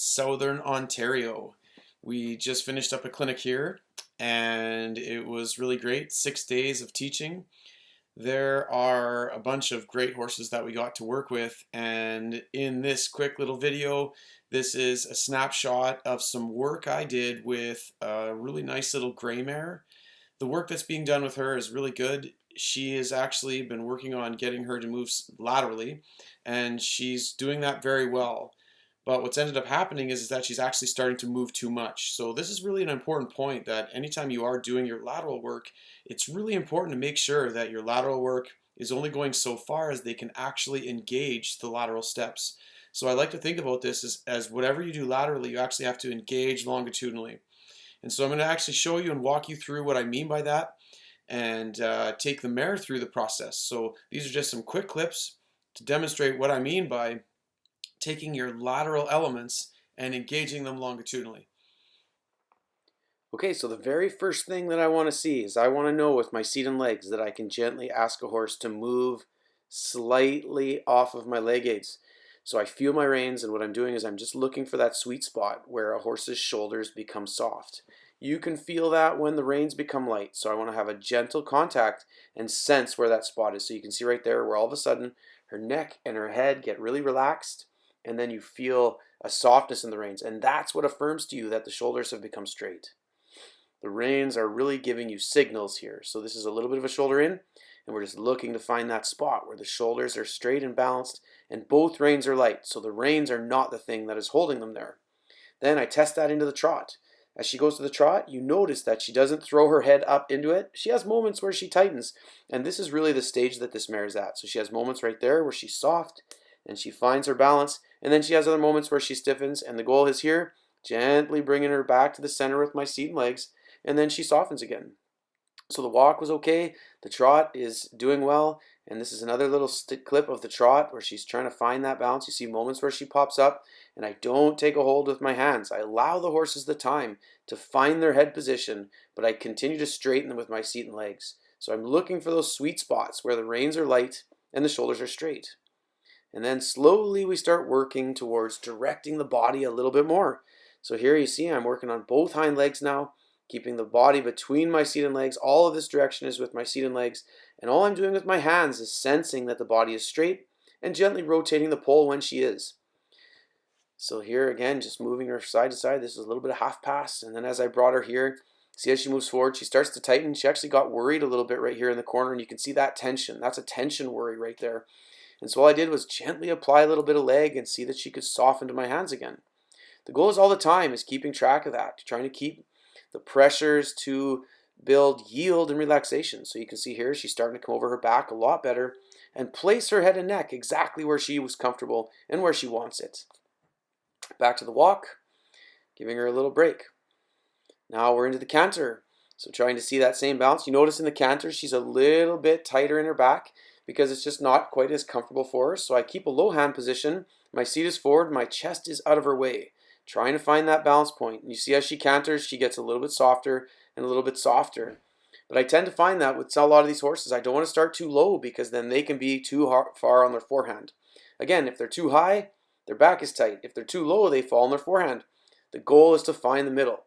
Southern Ontario. We just finished up a clinic here and it was really great. 6 days of teaching. There are a bunch of great horses that we got to work with, and in this quick little video, this is a snapshot of some work I did with a really nice little gray mare. The work that's being done with her is really good. She has actually been working on getting her to move laterally, and she's doing that very well. But what's ended up happening is that she's actually starting to move too much. So this is really an important point, that anytime you are doing your lateral work, it's really important to make sure that your lateral work is only going so far as they can actually engage the lateral steps. So I like to think about this as whatever you do laterally, you actually have to engage longitudinally. And so I'm going to actually show you and walk you through what I mean by that, and take the mare through the process. So these are just some quick clips to demonstrate what I mean by taking your lateral elements and engaging them longitudinally. Okay, so the very first thing that I want to see is I want to know with my seat and legs that I can gently ask a horse to move slightly off of my leg aids. So I feel my reins, and what I'm doing is I'm just looking for that sweet spot where a horse's shoulders become soft. You can feel that when the reins become light. So I want to have a gentle contact and sense where that spot is. So you can see right there where all of a sudden her neck and her head get really relaxed, and then you feel a softness in the reins, and that's what affirms to you that the shoulders have become straight. The reins are really giving you signals here. So this is a little bit of a shoulder in, and we're just looking to find that spot where the shoulders are straight and balanced and both reins are light. So the reins are not the thing that is holding them there. Then I test that into the trot. As she goes to the trot, you notice that she doesn't throw her head up into it. She has moments where she tightens, and this is really the stage that this mare is at. So she has moments right there where she's soft and she finds her balance, and then she has other moments where she stiffens, and the goal is here, gently bringing her back to the center with my seat and legs, and then she softens again. So the walk was okay, the trot is doing well, and this is another little clip of the trot where she's trying to find that balance. You see moments where she pops up, and I don't take a hold with my hands. I allow the horses the time to find their head position, but I continue to straighten them with my seat and legs. So I'm looking for those sweet spots where the reins are light and the shoulders are straight. And then slowly we start working towards directing the body a little bit more. So here you see I'm working on both hind legs now, keeping the body between my seat and legs. All of this direction is with my seat and legs, and all I'm doing with my hands is sensing that the body is straight and gently rotating the pole when she is. So here again, just moving her side to side. This is a little bit of half pass, and then as I brought her here, see as she moves forward, she starts to tighten. She actually got worried a little bit right here in the corner, and you can see that tension. That's a tension worry right there. And so all I did was gently apply a little bit of leg and see that she could soften to my hands again. The goal is all the time is keeping track of that, trying to keep the pressures to build yield and relaxation. So you can see here she's starting to come over her back a lot better and place her head and neck exactly where she was comfortable and where she wants it. Back to the walk, giving her a little break. Now we're into the canter. So trying to see that same balance. You notice in the canter she's a little bit tighter in her back because it's just not quite as comfortable for her. So I keep a low hand position. My seat is forward, my chest is out of her way, trying to find that balance point. And you see as she canters, she gets a little bit softer and a little bit softer. But I tend to find that with a lot of these horses, I don't want to start too low because then they can be too far on their forehand. Again, if they're too high, their back is tight. If they're too low, they fall on their forehand. The goal is to find the middle.